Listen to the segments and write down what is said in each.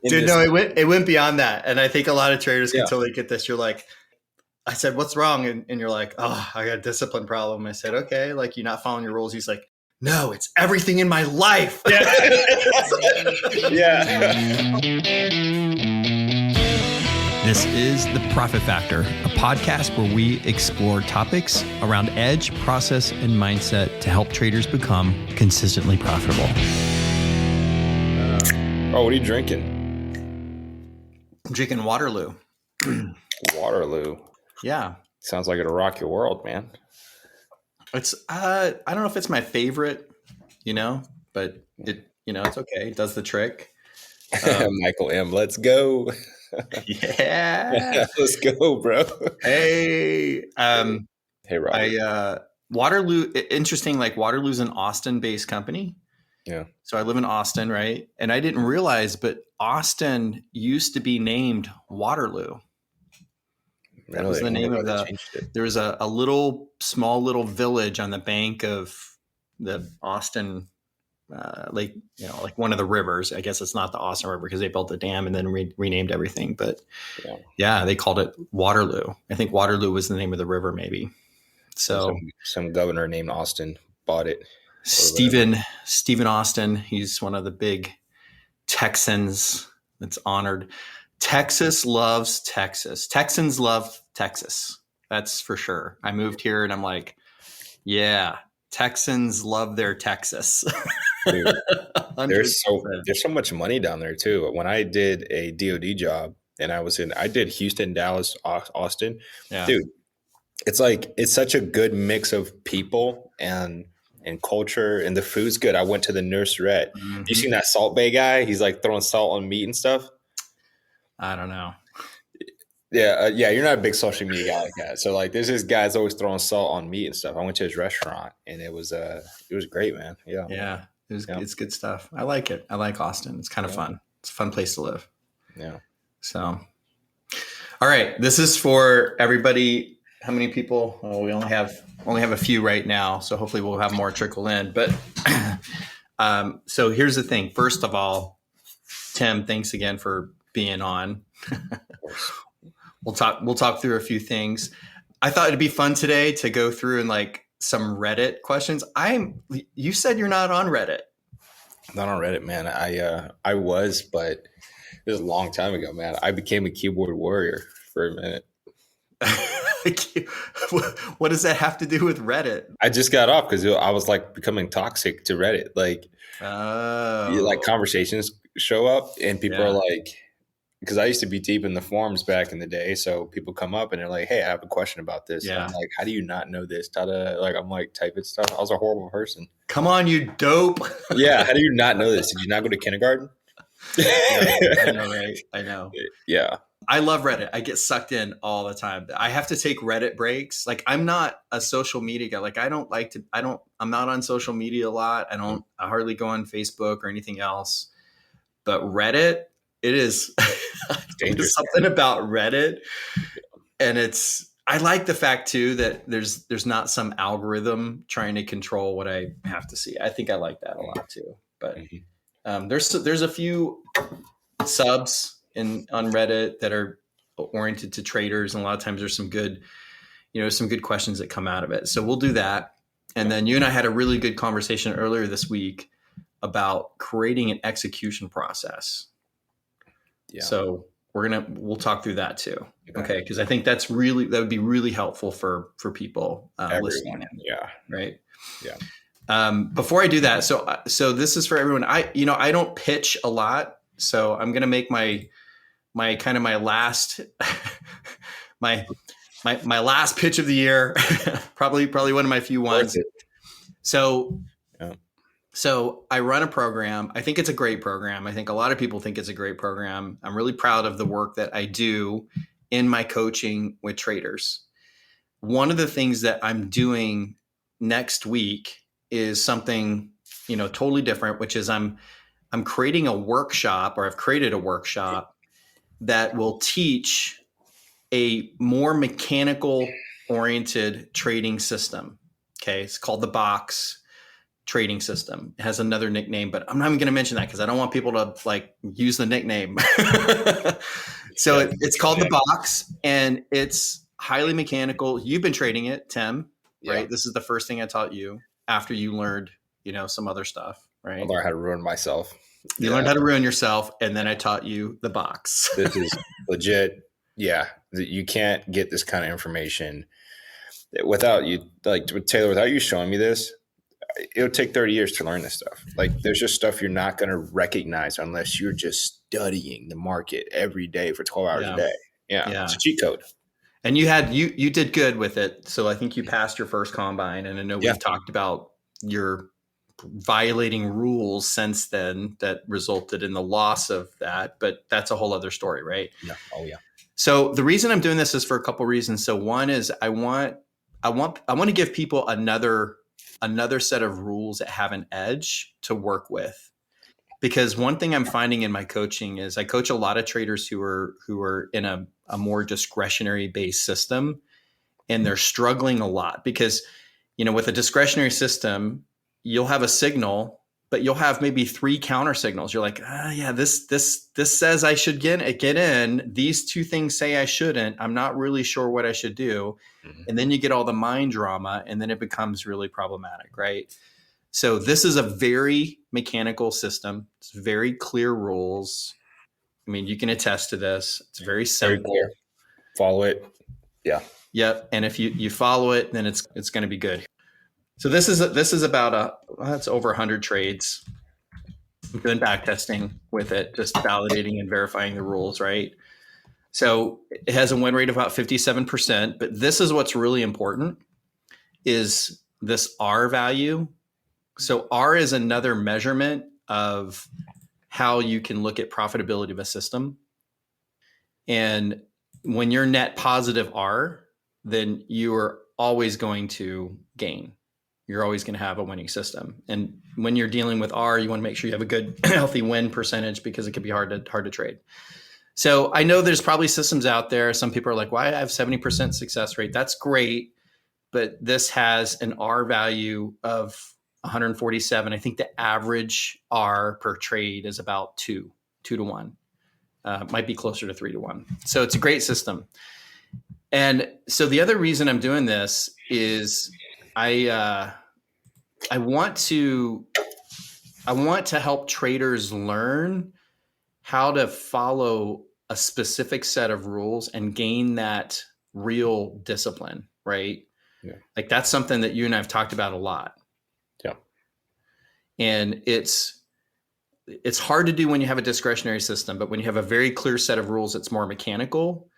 in Dude, this. no, it went beyond that. And I think a lot of traders can Yeah. totally get this. You're like, I said, what's wrong? And you're like, oh, I got a discipline problem. I said, okay, like you're not following your rules. He's like, no, it's everything in my life. Yeah. Yeah. This is The Profit Factor, a podcast where we explore topics around edge, process, and mindset to help traders become consistently profitable. Oh, what are you drinking? I'm drinking Waterloo. Waterloo. Yeah. Sounds like it'll rock your world, man. It's I don't know if it's my favorite, but it's okay. It does the trick. Michael M., let's go. Yeah. Let's go, bro. Hey. Hey, Robert. Waterloo, interesting, like Waterloo's an Austin-based company. Yeah. So I live in Austin, right? And I didn't realize, but Austin used to be named Waterloo. That was the name of there was a small little village on the bank of the Austin lake, like one of the rivers. I guess it's not the Austin River because they built the dam and then renamed everything. But yeah, they called it Waterloo. I think Waterloo was the name of the river, maybe. So some governor named Austin bought it. Stephen Austin. He's one of the big Texans that's honored. Texas loves Texas. Texans love Texas. That's for sure. I moved here and I'm like, yeah, Texans love their Texas. Dude, there's so much money down there too. When I did a DoD job and I did Houston, Dallas, Austin. Yeah. Dude, it's such a good mix of people and culture, and the food's good. I went to the Nurserat. Mm-hmm. You seen that Salt Bay guy? He's like throwing salt on meat and stuff. I don't know. Yeah, you're not a big social media guy like that. So like, there's this guy's always throwing salt on meat and stuff. I went to his restaurant and it was great, man. Yeah. It's good stuff. I like it. I like Austin. It's kind of fun. It's a fun place to live. Yeah. So, all right, this is for everybody. How many people? Oh, we only have a few right now, so hopefully we'll have more trickle in. But so here's the thing. First of all, Tim, thanks again for being on. We'll talk through a few things. I thought it'd be fun today to go through and like some Reddit questions. You said you're not on Reddit. Not on Reddit, man. I was, but it was a long time ago, man. I became a keyboard warrior for a minute. What does that have to do with Reddit? I just got off because I was like becoming toxic to Reddit. Like, like conversations show up and people are like, because I used to be deep in the forums back in the day. So people come up and they're like, hey, I have a question about this. Yeah. And I'm like, how do you not know this? Like, I'm like typing stuff. I was a horrible person. Come on, you dope. Yeah. How do you not know this? Did you not go to kindergarten? I know, right? I know. Yeah. I love Reddit. I get sucked in all the time. I have to take Reddit breaks. Like, I'm not a social media guy. Like, I'm not on social media a lot. I hardly go on Facebook or anything else, but Reddit, it is there's something about Reddit. And I like the fact too, that there's not some algorithm trying to control what I have to see. I think I like that a lot too, but there's a few subs on Reddit that are oriented to traders. And a lot of times there's some good questions that come out of it. So we'll do that. And then you and I had a really good conversation earlier this week about creating an execution process. Yeah. So we'll talk through that too. Okay. Because I think that would be really helpful for people listening. Yeah. Right. Yeah. Before I do that, so this is for everyone. I don't pitch a lot, so I'm going to make my last my last pitch of the year, probably one of my few ones. So I run a program. I think it's a great program. I think a lot of people think it's a great program. I'm really proud of the work that I do in my coaching with traders. One of the things that I'm doing next week is something, totally different, which is I'm creating a workshop, or I've created a workshop that will teach a more mechanical oriented trading system. Okay. It's called the Box. trading system. It has another nickname, but I'm not even going to mention that because I don't want people to like use the nickname. So it's called the box, and it's highly mechanical. You've been trading it, Tim, right? This is the first thing I taught you after you learned, some other stuff, right? I learned how to ruin myself. You learned how to ruin yourself, and then I taught you the box. This is legit. Yeah. You can't get this kind of information without you, like Taylor, without you showing me this. It'll take 30 years to learn this stuff. Like there's just stuff you're not going to recognize unless you're just studying the market every day for 12 hours a day. Yeah. It's a cheat code. And you did good with it. So I think you passed your first combine, and I know we've talked about your violating rules since then that resulted in the loss of that, but that's a whole other story, right? Yeah. Oh yeah. So the reason I'm doing this is for a couple of reasons. So one is I want to give people another set of rules that have an edge to work with. Because one thing I'm finding in my coaching is I coach a lot of traders who are in a more discretionary based system, and they're struggling a lot because, with a discretionary system, you'll have a signal, but you'll have maybe 3 counter signals. You're like, this says I should get in. These 2 things say I shouldn't. I'm not really sure what I should do. Mm-hmm. And then you get all the mind drama, and then it becomes really problematic, right? So this is a very mechanical system. It's very clear rules. I mean, you can attest to this. It's very simple. Very clear. Follow it. Yeah. Yep. And if you follow it, then it's going to be good. So this is about that's over 100 trades. I'm doing back testing with it, just validating and verifying the rules, right? So it has a win rate of about 57%, but this is what's really important is this R value. So R is another measurement of how you can look at profitability of a system. And when you're net positive R, then you are always going to gain. You're always going to have a winning system. And when you're dealing with R, you want to make sure you have a good, healthy win percentage because it can be hard to trade. So I know there's probably systems out there. Some people are like, well, I have 70% success rate. That's great. But this has an R value of 147. I think the average R per trade is about 2 to 1. Might be closer to 3 to 1. So it's a great system. And so the other reason I'm doing this is I want to help traders learn how to follow a specific set of rules and gain that real discipline, right? Yeah. Like that's something that you and I have talked about a lot. Yeah. And it's hard to do when you have a discretionary system, but when you have a very clear set of rules that's more mechanical,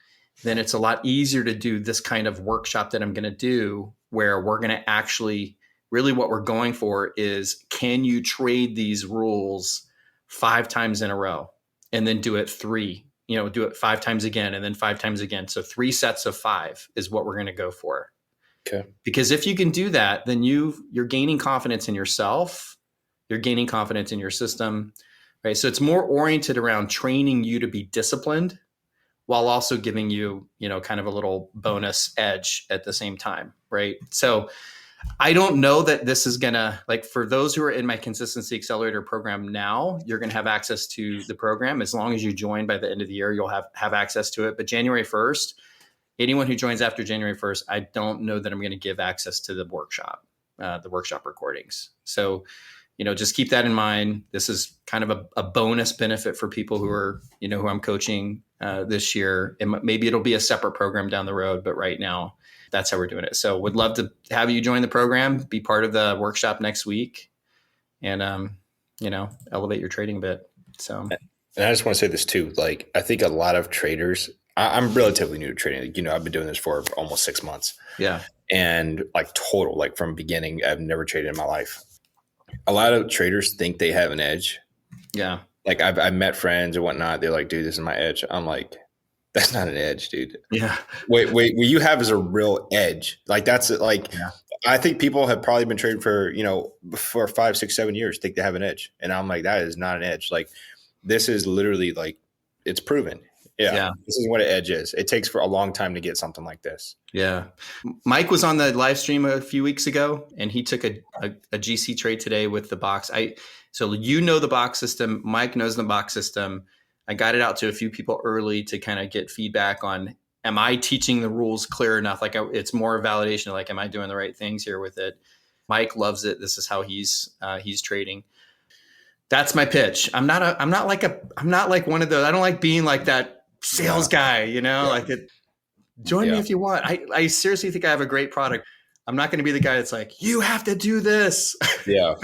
then it's a lot easier to do this kind of workshop that I'm going to do, where we're going to actually, really what we're going for is, can you trade these rules 5 times in a row and then do it 3, do it 5 times again and then 5 times again. So 3 sets of 5 is what we're going to go for. Okay. Because if you can do that, then you're gaining confidence in yourself. You're gaining confidence in your system, right? So it's more oriented around training you to be disciplined while also giving you, kind of a little bonus edge at the same time, right? So I don't know that this is going to, like, for those who are in my Consistency Accelerator program now, you're going to have access to the program. As long as you join by the end of the year, you'll have access to it. But January 1st, anyone who joins after January 1st, I don't know that I'm going to give access to the workshop recordings. So, just keep that in mind. This is kind of a bonus benefit for people who are, who I'm coaching this year. And maybe it'll be a separate program down the road, but right now that's how we're doing it. So would love to have you join the program, be part of the workshop next week, and, elevate your trading a bit. So, and I just want to say this too. Like, I think a lot of traders, I'm relatively new to trading. I've been doing this for almost 6 months. Yeah. And from beginning, I've never traded in my life. A lot of traders think they have an edge. Yeah. Like I've met friends and whatnot. They're like, dude, this is my edge. I'm like, that's not an edge, dude. Yeah. Wait, what you have is a real edge. Like that's like, yeah. I think people have probably been trading for 5, 6, 7 years, think they have an edge. And I'm like, that is not an edge. Like this is literally like, it's proven. Yeah. This is what an edge is. It takes for a long time to get something like this. Yeah. Mike was on the live stream a few weeks ago, and he took a GC trade today with the box. So the box system. Mike knows the box system. I got it out to a few people early to kind of get feedback on, am I teaching the rules clear enough? Like it's more validation of like, am I doing the right things here with it? Mike loves it. This is how he's trading. That's my pitch. I'm not like one of those. I don't like being like that sales guy, like it. Join me if you want. I seriously think I have a great product. I'm not going to be the guy that's like, you have to do this. Yeah.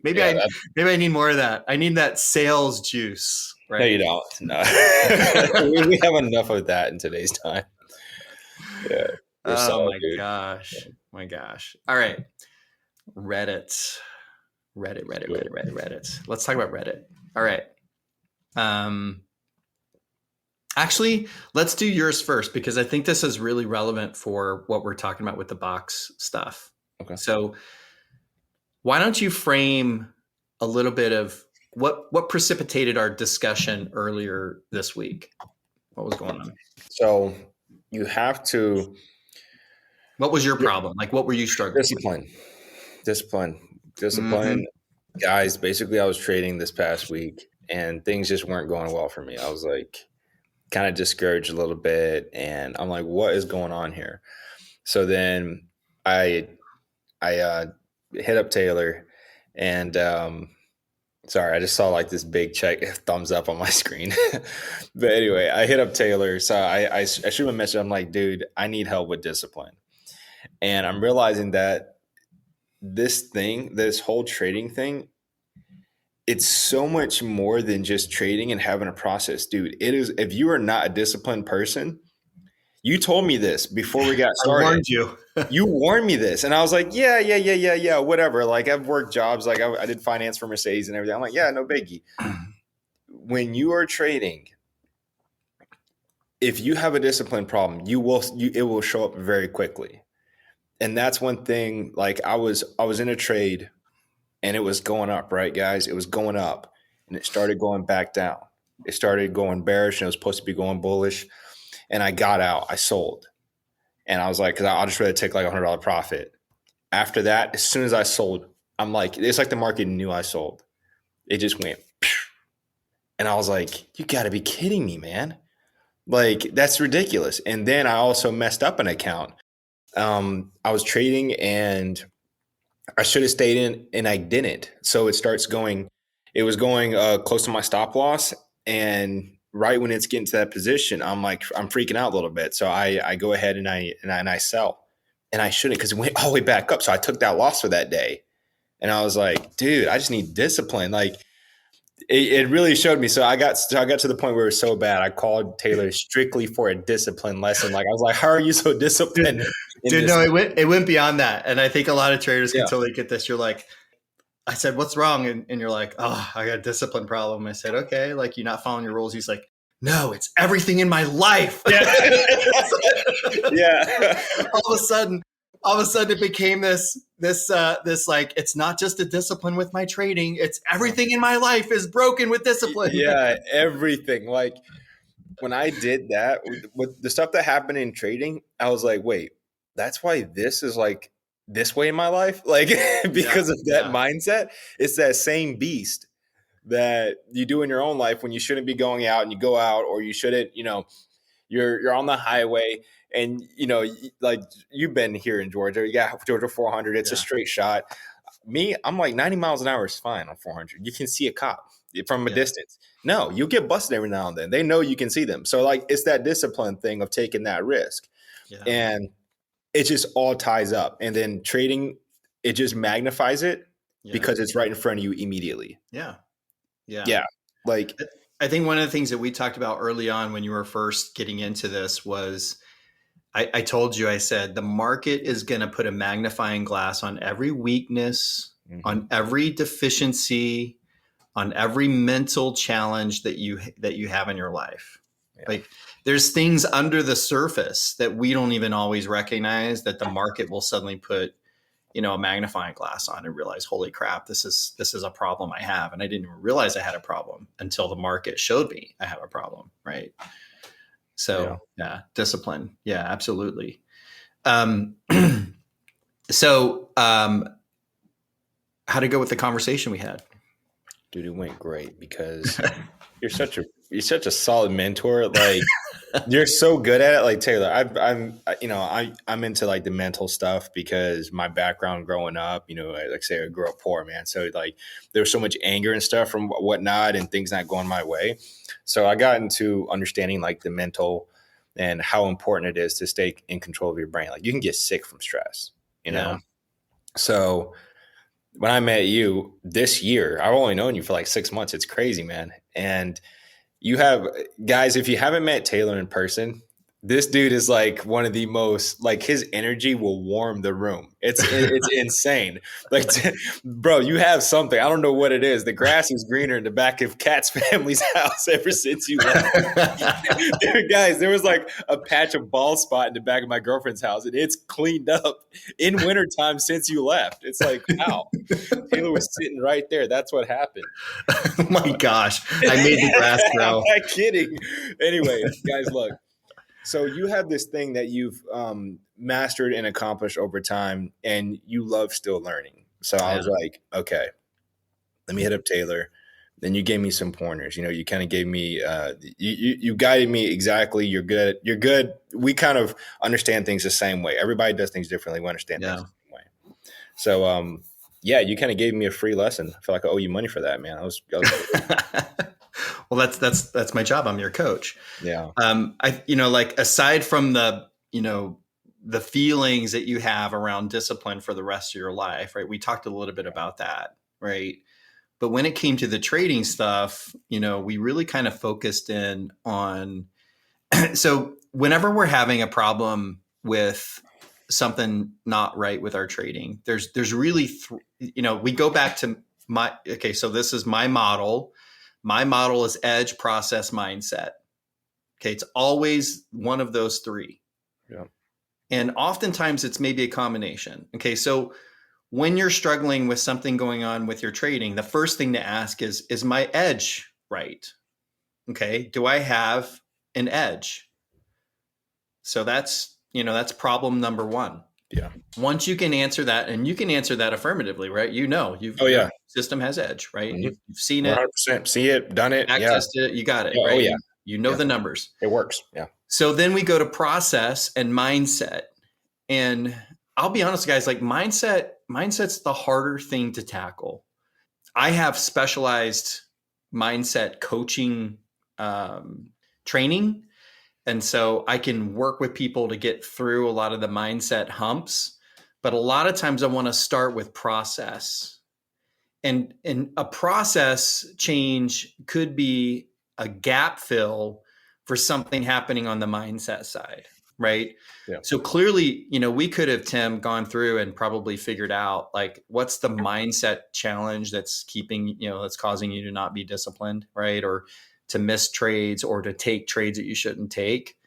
maybe I need more of that. I need that sales juice. Right? No, you don't. No. we have enough of that in today's time. Yeah. Oh my gosh. All right. Reddit. Let's talk about Reddit. All right. Actually, let's do yours first, because I think this is really relevant for what we're talking about with the box stuff. Okay. So why don't you frame a little bit of what precipitated our discussion earlier this week? What was going on? So you have to. What was your problem? Like, what were you struggling with? Discipline. Guys, basically I was trading this past week and things just weren't going well for me. I was like kind of discouraged a little bit, and I'm like, what is going on here? So then I hit up Taylor, and sorry, I just saw like this big thumbs up on my screen. But anyway, I hit up Taylor. So I shoot him a message. I'm like, dude, I need help with discipline. And I'm realizing that this whole trading thing, it's so much more than just trading and having a process, dude. It is. If you are not a disciplined person, you told me this before we got started. I warned you. You warned me this. And I was like, yeah, whatever. Like I've worked jobs. Like I did finance for Mercedes and everything. I'm like, yeah, no biggie. When you are trading, if you have a discipline problem, it will show up very quickly. And that's one thing. Like I was in a trade and it was going up, right, guys? It was going up and it started going back down. It started going bearish and it was supposed to be going bullish. And I got out. I sold. And I was like, because I'll just rather take like $100 profit. After that, as soon as I sold, I'm like, it's like the market knew I sold. It just went. And I was like, you got to be kidding me, man. Like, that's ridiculous. And then I also messed up an account. I was trading and I should have stayed in and I didn't. So it was going close to my stop loss. And right when it's getting to that position, I'm freaking out a little bit. So I go ahead and I sell, and I shouldn't, because it went all the way back up. So I took that loss for that day, and I was like, dude, I just need discipline. Like it really showed me. So I got to the point where it was so bad. I called Taylor strictly for a discipline lesson. Like I was like, how are you so disciplined? Dude, no, it went beyond that. And I think a lot of traders can totally get this. You're like, I said, what's wrong? And you're like, oh, I got a discipline problem. I said, okay, like you're not following your rules. He's like, no, it's everything in my life. Yeah. Yeah. All of a sudden it became this like, it's not just a discipline with my trading. It's everything in my life is broken with discipline. Yeah. Everything. Like when I did that with the stuff that happened in trading, I was like, wait, that's why this is like this way in my life, like because of that mindset. It's that same beast that you do in your own life when you shouldn't be going out and you go out, or you shouldn't, you're on the highway and like you've been here in Georgia, you got Georgia 400, it's a straight shot. Me, I'm like 90 miles an hour is fine on 400. You can see a cop from a distance. No, you'll get busted every now and then. They know you can see them. So like it's that discipline thing of taking that risk. And it just all ties up. And then trading, it just magnifies it because it's right in front of you immediately. Yeah. Like, I think one of the things that we talked about early on when you were first getting into this was, I told you, I said, the market is going to put a magnifying glass on every weakness, on every deficiency, on every mental challenge that you have in your life. Yeah. Like there's things under the surface that we don't even always recognize that the market will suddenly put, a magnifying glass on and realize, holy crap, this is a problem I have. And I didn't even realize I had a problem until the market showed me I have a problem. Right. So yeah, discipline. Yeah, absolutely. So how'd it go with the conversation we had? Dude, it went great because you're such a solid mentor. Like you're so good at it. Like Taylor, I'm into like the mental stuff because my background growing up, like I say, I grew up poor, man. So like there was so much anger and stuff from whatnot and things not going my way. So I got into understanding like the mental and how important it is to stay in control of your brain. Like you can get sick from stress, know? So when I met you this year, I've only known you for like 6 months. It's crazy, man. And you have guys, if you haven't met Taylor in person, this dude is like one of the most, like his energy will warm the room. It's insane. Like, bro, you have something. I don't know what it is. The grass is greener in the back of Kat's family's house ever since you left. Guys, there was like a patch of bald spot in the back of my girlfriend's house, and it's cleaned up in wintertime since you left. It's like, wow. Taylor was sitting right there. That's what happened. Oh my gosh. I made the grass grow. I'm not kidding. Anyway, guys, look. So you have this thing that you've mastered and accomplished over time, and you love still learning. So I was like, okay, let me hit up Taylor. Then you gave me some pointers. You kind of gave me, you guided me exactly. You're good. You're good. We kind of understand things the same way. Everybody does things differently. We understand things the same way. So, you kind of gave me a free lesson. I feel like I owe you money for that, man. I was Well, that's my job. I'm your coach. Yeah. Like aside from the feelings that you have around discipline for the rest of your life, right? We talked a little bit about that, right? But when it came to the trading stuff, we really kind of focused in on, so whenever we're having a problem with something not right with our trading, there's really, we go back to so this is my model. My model is edge, process, mindset. Okay. It's always one of those three. Yeah. And oftentimes it's maybe a combination. Okay. So when you're struggling with something going on with your trading, the first thing to ask is my edge right? Okay. Do I have an edge? So that's problem number one. Yeah. Once you can answer that, and you can answer that affirmatively, right? System has edge, right? Mm-hmm. You've seen it. 100%. See it, done it. Accessed it. You got it. Yeah. Right? Oh, yeah. You know the numbers. It works. Yeah. So then we go to process and mindset. And I'll be honest, guys, like mindset's the harder thing to tackle. I have specialized mindset coaching training. And so I can work with people to get through a lot of the mindset humps. But a lot of times I want to start with process. And a process change could be a gap fill for something happening on the mindset side, right? Yeah. So clearly, we could have, Tim, gone through and probably figured out like what's the mindset challenge that's that's causing you to not be disciplined, right? Or to miss trades or to take trades that you shouldn't take.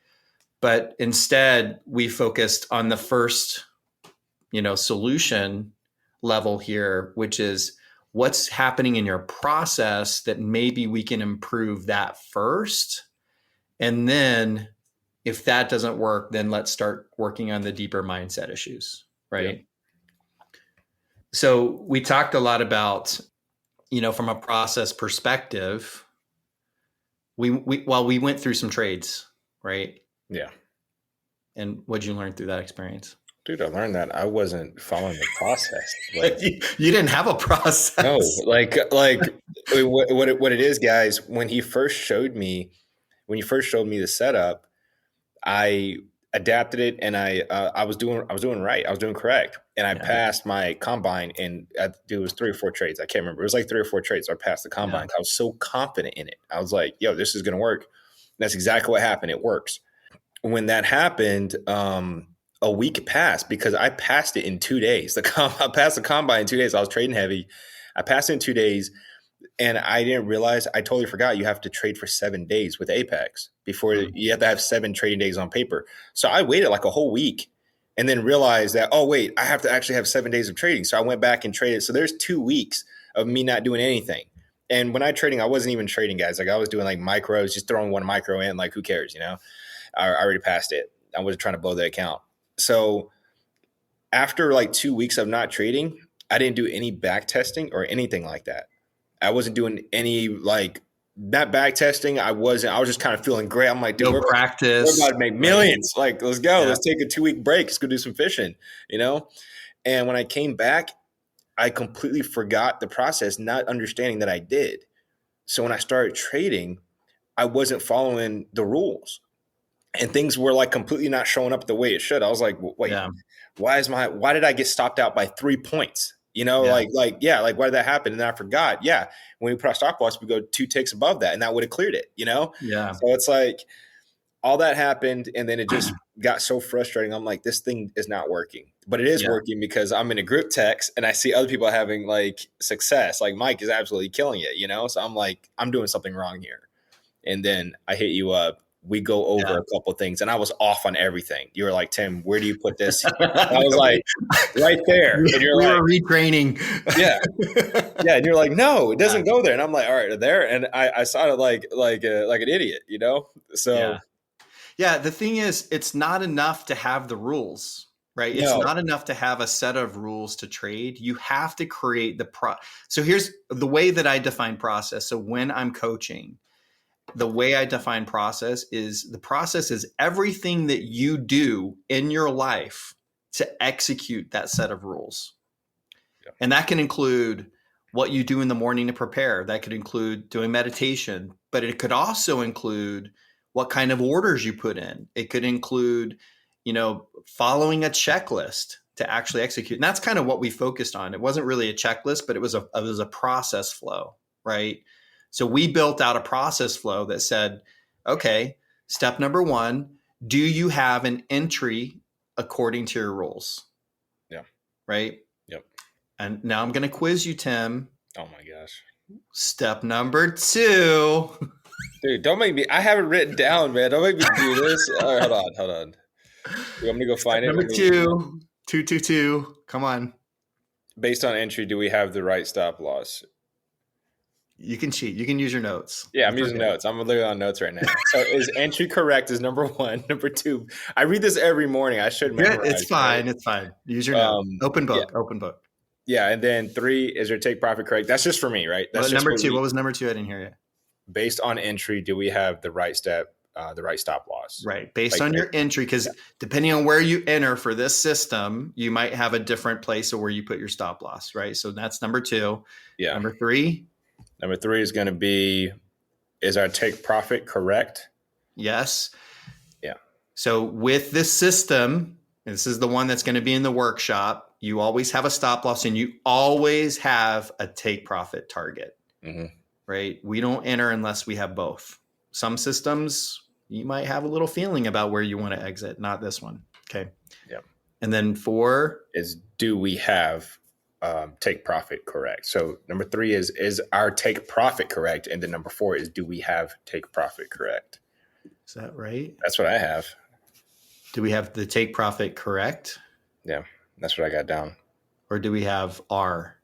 But instead, we focused on the first, solution level here, which is what's happening in your process that maybe we can improve that first. And then if that doesn't work, then let's start working on the deeper mindset issues, right? Yeah. So we talked a lot about, from a process perspective, we went through some trades, right? Yeah. And what'd you learn through that experience? Dude, I learned that I wasn't following the process. Like, you didn't have a process. No, like what it is, guys. When you first showed me the setup, I adapted it, and I was doing right. I was doing correct, and I passed my combine. And it was 3 or 4 trades. I can't remember. It was like 3 or 4 trades. So I passed the combine. I was so confident in it. I was like, "Yo, this is gonna work." And that's exactly what happened. It works. When that happened, a week passed because I passed it in 2 days. I passed the combine in 2 days. I was trading heavy. I passed it in 2 days, and I didn't realize. I totally forgot you have to trade for 7 days with Apex before you have to have 7 trading days on paper. So I waited like a whole week, and then realized that, oh wait, I have to actually have 7 days of trading. So I went back and traded. So there's 2 weeks of me not doing anything. And when I wasn't even trading, guys. Like I was doing like micros, just throwing one micro in. Like who cares, I already passed it. I wasn't trying to blow the account. So after like 2 weeks of not trading, I didn't do any back testing or anything like that. I wasn't doing any like that back testing. I was just kind of feeling great. I'm like, dude, we're about to make millions. Like, let's go. Let's take a 2-week break. Let's go do some fishing, you know? And when I came back, I completely forgot the process, not understanding that I did. So when I started trading, I wasn't following the rules. And things were like completely not showing up the way it should. I was like, wait, why did I get stopped out by 3 points? You know, why did that happen? And then I forgot. Yeah. When we put our stop loss, we go 2 ticks above that and that would have cleared it, you know? Yeah. So it's like all that happened. And then it just got so frustrating. I'm like, this thing is not working, but it is working because I'm in a group text and I see other people having like success. Like Mike is absolutely killing it, you know? So I'm like, I'm doing something wrong here. And then I hit you up. We go over a couple of things and I was off on everything. You were like, Tim, where do you put this? I was like, right there. And you're we were retraining. Yeah. Yeah. And you're like, no, it doesn't go there. And I'm like, all right, there. And I sounded like an idiot, you know? So yeah. The thing is, it's not enough to have the rules, right? It's not enough to have a set of rules to trade. You have to create So here's the way that I define process. So when I'm coaching, the way I define process is everything that you do in your life to execute that set of rules. Yeah. And that can include what you do in the morning to prepare. That could include doing meditation, but it could also include what kind of orders you put in. It could include, following a checklist to actually execute. And that's kind of what we focused on. It wasn't really a checklist, but it was a process flow, right? So we built out a process flow that said, okay, step number 1, do you have an entry according to your rules? Yeah. Right? Yep. And now I'm going to quiz you, Tim. Oh my gosh. Step number 2. Dude, don't make me, I have it written down, man. Don't make me do this. All right, hold on. You want me to go find it? Number 2. Come on. Based on entry, do we have the right stop loss? You can cheat. You can use your notes. Yeah, I'm using notes. I'm literally on notes right now. So is entry correct is number 1. Number 2, I read this every morning. I should memorize. It's fine. It's fine. Use your notes. Open book. Yeah. Open book. Yeah, and then 3, is your take profit correct? That's just for me, right? That's just number 2. What was number 2? I didn't hear you. Based on entry, do we have the right step, the right stop loss? Right. Based on your entry, because depending on where you enter for this system, you might have a different place of where you put your stop loss, right? So that's number 2. Yeah. Number 3. Number 3 is going to be, is our take profit correct? Yes. Yeah. So with this system, and this is the one that's going to be in the workshop, you always have a stop loss and you always have a take profit target, right? We don't enter unless we have both. Some systems, you might have a little feeling about where you want to exit, not this one. Okay. Yep. And then 4 is, do we have take profit correct? So number 3 is our take profit correct? And then number 4 is, do we have take profit correct? Is that right? That's what I have. Do we have the take profit correct? Yeah, that's what I got down. Or do we have R?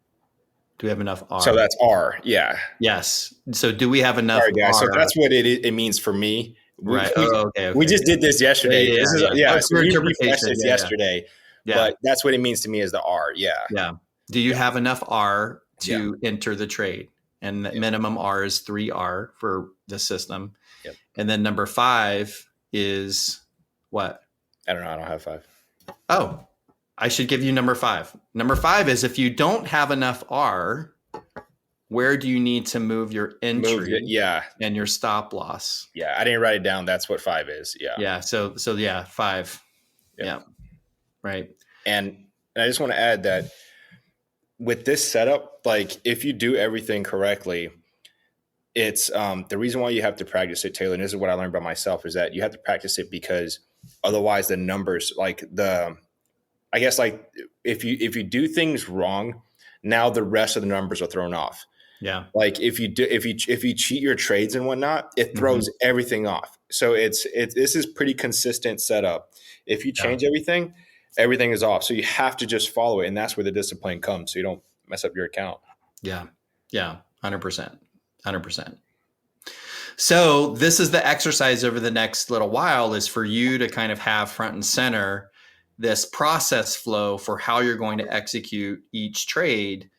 Do we have enough R? So that's R. Yeah. Yes. So do we have enough R? Guys, R? so that's what it means for me. Right. Okay. We just did this yesterday. So we refreshed this yesterday. Yeah. But that's what it means to me is the R. Yeah. Yeah. Do you have enough R to enter the trade? And the minimum R is 3R for the system. Yep. And then number 5 is what? I don't know. I don't have 5. Oh, I should give you number 5. Number 5 is, if you don't have enough R, where do you need to move your entry and your stop loss? Yeah. I didn't write it down. That's what 5 is. Yeah. Yeah. So 5. Yeah. Right. And I just want to add that with this setup, like if you do everything correctly, it's the reason why you have to practice it, Taylor, and this is what I learned by myself, is that you have to practice it because otherwise the numbers, I guess if you do things wrong, now the rest of the numbers are thrown off. Yeah. Like if you cheat your trades and whatnot, it throws everything off. So this is pretty consistent setup. If you change everything is off. So you have to just follow it. And that's where the discipline comes. So you don't mess up your account. Yeah. Yeah. 100%. So this is the exercise over the next little while, is for you to kind of have front and center this process flow for how you're going to execute each trade,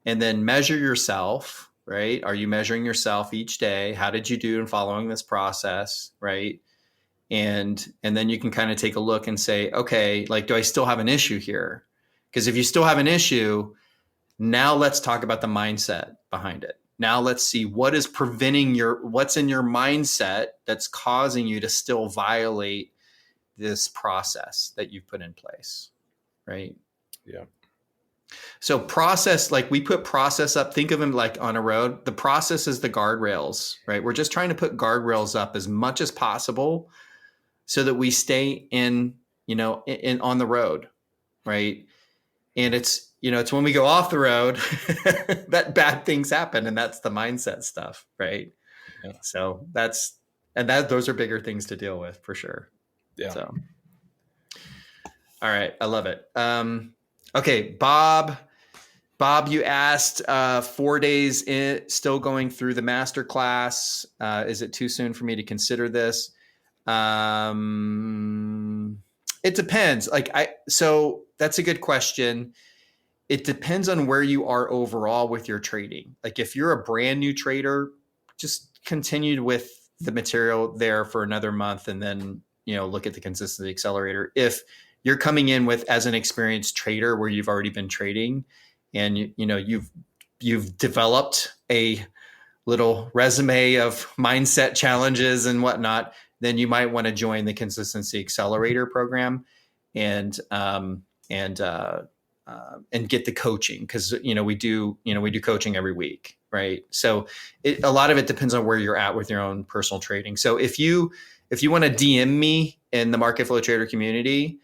and then measure yourself, right? Are you measuring yourself each day? How did you do in following this process, right? And then you can kind of take a look and say, okay, like, do I still have an issue here? Because if you still have an issue, now let's talk about the mindset behind it. Now let's see what is preventing what's in your mindset that's causing you to still violate this process that you've put in place, right? Yeah. So process, like we put process up, think of them like on a road. The process is the guardrails, right? We're just trying to put guardrails up as much as possible so that we stay in on the road, right? And it's when we go off the road that bad things happen, and that's the mindset stuff, right? Yeah. So those are bigger things to deal with for sure. Yeah. So, all right, I love it. Okay, Bob, you asked 4 days in, still going through the master class. Is it too soon for me to consider this? It depends. So that's a good question. It depends on where you are overall with your trading. Like if you're a brand new trader, just continue with the material there for another month and then, look at the consistency accelerator. If you're coming in with as an experienced trader where you've already been trading and you've developed a little resume of mindset challenges and whatnot, then you might want to join the consistency accelerator program and get the coaching, because we do coaching every week, right? So a lot of it depends on where you're at with your own personal trading. So if you want to DM me in the Market Flow Trader community,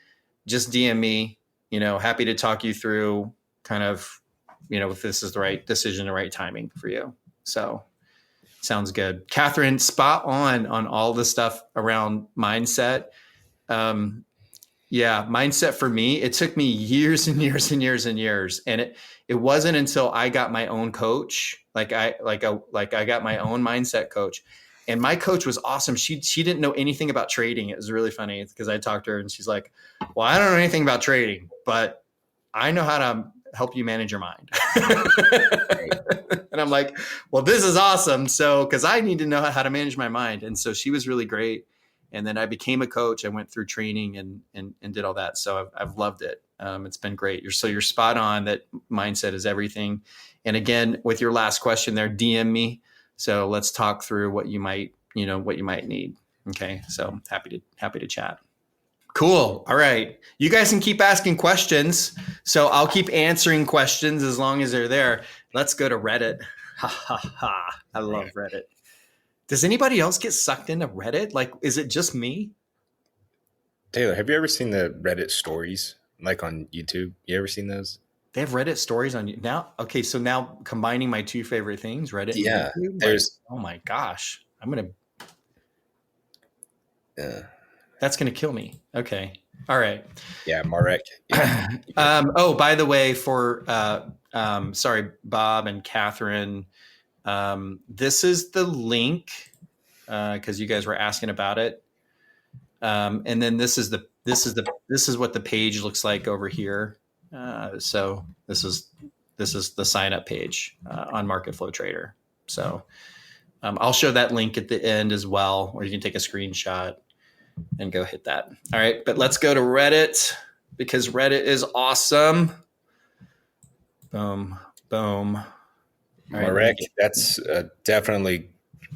just DM me. Happy to talk you through kind of if this is the right decision, the right timing for you. So sounds good. Catherine, spot on all the stuff around mindset. Yeah, mindset for me, it took me years and years and years and years. And it wasn't until I got my own coach, I got my own mindset coach. And my coach was awesome. She didn't know anything about trading. It was really funny because I talked to her and she's like, well, I don't know anything about trading, but I know how to help you manage your mind. And I'm like, well, this is awesome. So, because I need to know how to manage my mind. And so she was really great. And then I became a coach. I went through training and did all that. So I've loved it. It's been great. You're spot on that mindset is everything. And again, with your last question there, DM me. So let's talk through what you might need. Okay. So happy to chat. Cool. All right. You guys can keep asking questions. So I'll keep answering questions as long as they're there. Let's go to Reddit. Ha ha ha. I love Reddit. Does anybody else get sucked into Reddit? Like, is it just me? Taylor, have you ever seen the Reddit stories like on YouTube? You ever seen those? They have Reddit stories on you now. Okay. So now combining my two favorite things, Reddit. Yeah. And YouTube, oh my gosh. That's going to kill me. Okay. All right. Yeah. Marek. Yeah. Oh, by the way, for, sorry, Bob and Catherine, this is the link, cause you guys were asking about it. And then this is what the page looks like over here. So this is the sign up page, on Market Flow Trader. So, I'll show that link at the end as well, or you can take a screenshot and go hit that. All right, but let's go to Reddit because Reddit is awesome. Boom, boom. All Marek, right, that's definitely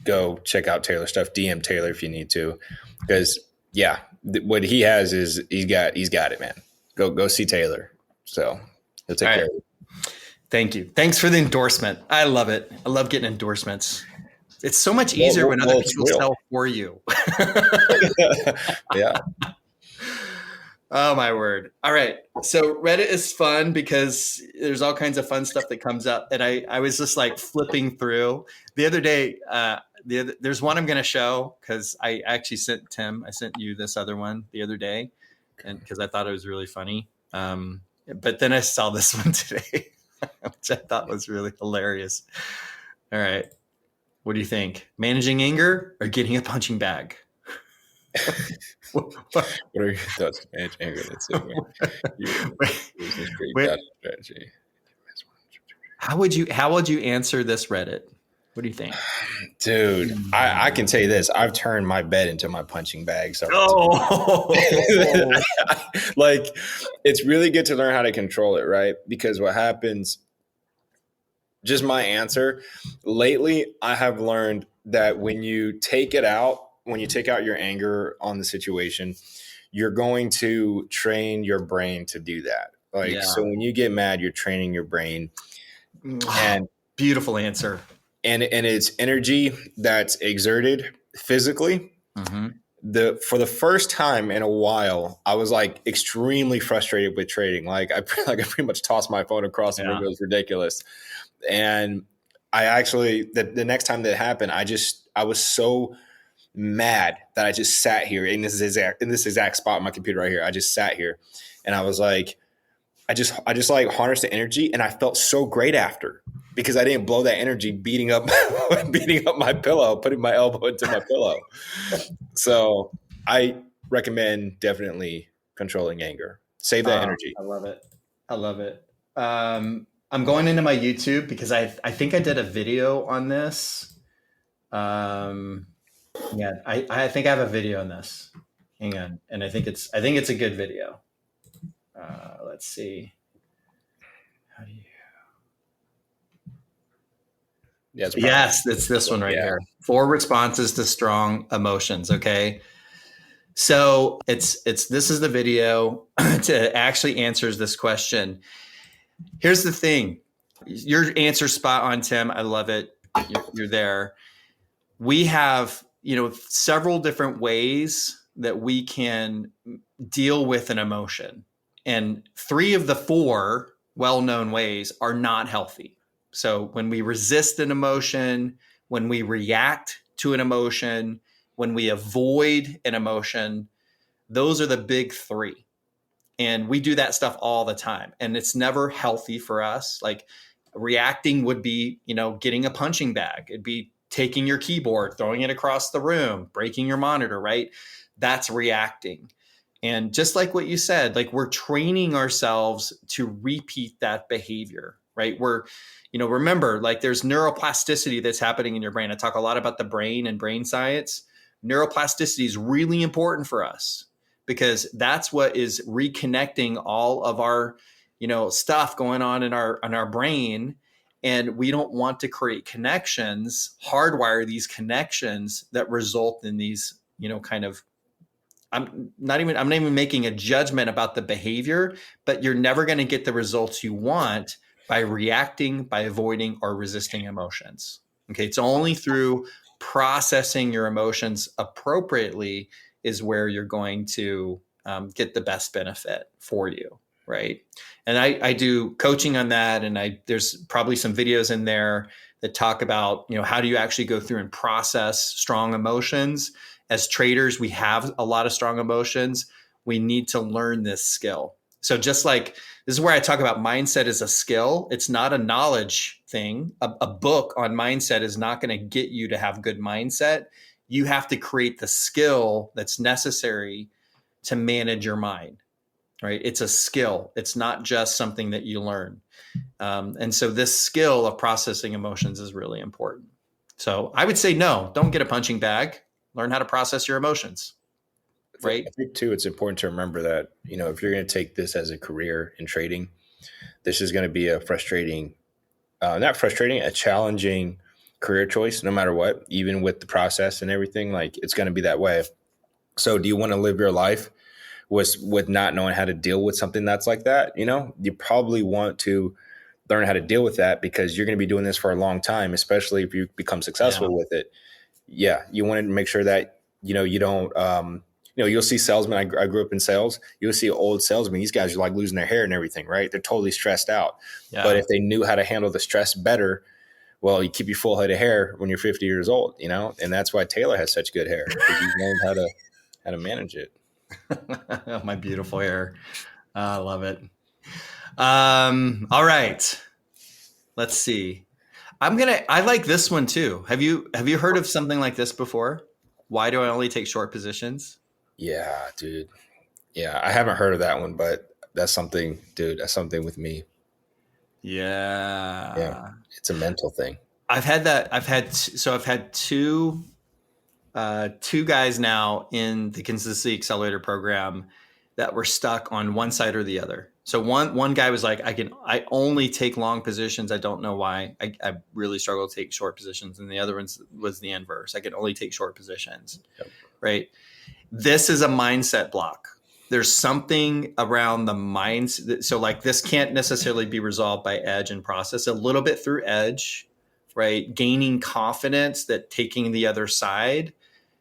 go check out Taylor's stuff. DM Taylor if you need to, because what he has is he's got it, man. Go see Taylor. So he'll take care of it. Thank you. Thanks for the endorsement. I love it. I love getting endorsements. It's so much easier when other people sell for you. Yeah. Oh my word. All right. So Reddit is fun because there's all kinds of fun stuff that comes up. And I was just like flipping through the other day. There's one I'm going to show because I actually sent you this other one the other day, and because I thought it was really funny. But then I saw this one today, which I thought was really hilarious. All right. What do you think? Managing anger or getting a punching bag? What are your thoughts to manage anger? Let's see. Strategy. How would you answer this Reddit? What do you think? Dude, I can tell you this. I've turned my bed into my punching bag. So like, it's really good to learn how to control it, right? Because what happens, just my answer, lately, I have learned that when you take out your anger on the situation, you're going to train your brain to do that. So when you get mad, you're training your brain. And beautiful answer. And it's energy that's exerted physically. Mm-hmm. For the first time in a while, I was like extremely frustrated with trading. Like I pretty much tossed my phone across the room. It was ridiculous. And I actually, the next time that happened, I was so mad that I just sat here in this exact spot on my computer right here. I just sat here and I was like, I just like harnessed the energy, and I felt so great after, because I didn't blow that energy beating up my pillow, putting my elbow into my pillow. So I recommend definitely controlling anger. Save that energy. I love it. I'm going into my YouTube because I think I did a video on this. I think I have a video on this. Hang on. And I think it's a good video. Let's see. How do you? Yes, it's this one right here. 4 responses to strong emotions. Okay. So this is the video to actually answers this question. Here's the thing. Your answer spot on, Tim. I love it. You're there. We have, several different ways that we can deal with an emotion. And 3 of the 4 well-known ways are not healthy. So when we resist an emotion, when we react to an emotion, when we avoid an emotion, those are the big 3. And we do that stuff all the time. And it's never healthy for us. Like reacting would be, getting a punching bag. It'd be taking your keyboard, throwing it across the room, breaking your monitor, right? That's reacting. And just like what you said, like we're training ourselves to repeat that behavior, right? Remember, like there's neuroplasticity that's happening in your brain. I talk a lot about the brain and brain science. Neuroplasticity is really important for us because that's what is reconnecting all of our, stuff going on in our brain. And we don't want to create connections, hardwire these connections that result in these, I'm not even making a judgment about the behavior, but you're never going to get the results you want by reacting, by avoiding, or resisting emotions. Okay. It's only through processing your emotions appropriately is where you're going to get the best benefit for you. Right. And I do coaching on that. And there's probably some videos in there that talk about, how do you actually go through and process strong emotions? As traders, we have a lot of strong emotions. We need to learn this skill. So just like this is where I talk about mindset as a skill. It's not a knowledge thing. A book on mindset is not going to get you to have good mindset. You have to create the skill that's necessary to manage your mind, right? It's a skill. It's not just something that you learn. And so this skill of processing emotions is really important. So I would say, no, don't get a punching bag. Learn how to process your emotions, right? I think too, it's important to remember that, if you're going to take this as a career in trading, this is going to be a challenging career choice, no matter what, even with the process and everything, like it's going to be that way. So do you want to live your life with not knowing how to deal with something that's like that? You probably want to learn how to deal with that because you're going to be doing this for a long time, especially if you become successful with it. Yeah, you want to make sure that, you don't, you'll see salesmen. I grew up in sales. You'll see old salesmen. These guys are like losing their hair and everything, right? They're totally stressed out. Yeah. But if they knew how to handle the stress better, well, you keep your full head of hair when you're 50 years old, and that's why Taylor has such good hair because he's learned how to manage it. My beautiful hair. I love it. All right. Let's see. I like this one too. Have you heard of something like this before? Why do I only take short positions? Yeah, dude. Yeah, I haven't heard of that one, but that's something, dude. That's something with me. Yeah. It's a mental thing. I've had two guys now in the Consistency Accelerator program that were stuck on one side or the other. So one guy was like, I only take long positions. I don't know why. I really struggle to take short positions. And the other one was the inverse. I can only take short positions. Yep. Right. This is a mindset block. There's something around the mindset. So like this can't necessarily be resolved by edge and process, a little bit through edge, right? Gaining confidence that taking the other side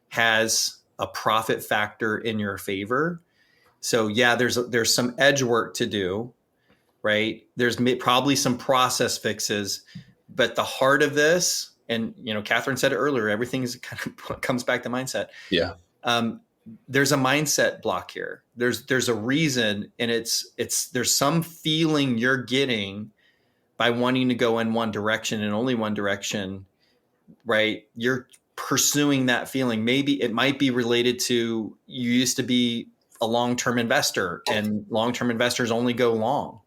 has a profit factor in your favor. So yeah, there's some edge work to do, right? There's probably some process fixes, but the heart of this, and Catherine said it earlier, everything kind of comes back to mindset. Yeah. There's a mindset block here. There's a reason, and there's some feeling you're getting by wanting to go in one direction and only one direction, right? You're pursuing that feeling. Maybe it might be related to you used to be a long-term investor, and long-term investors only go long.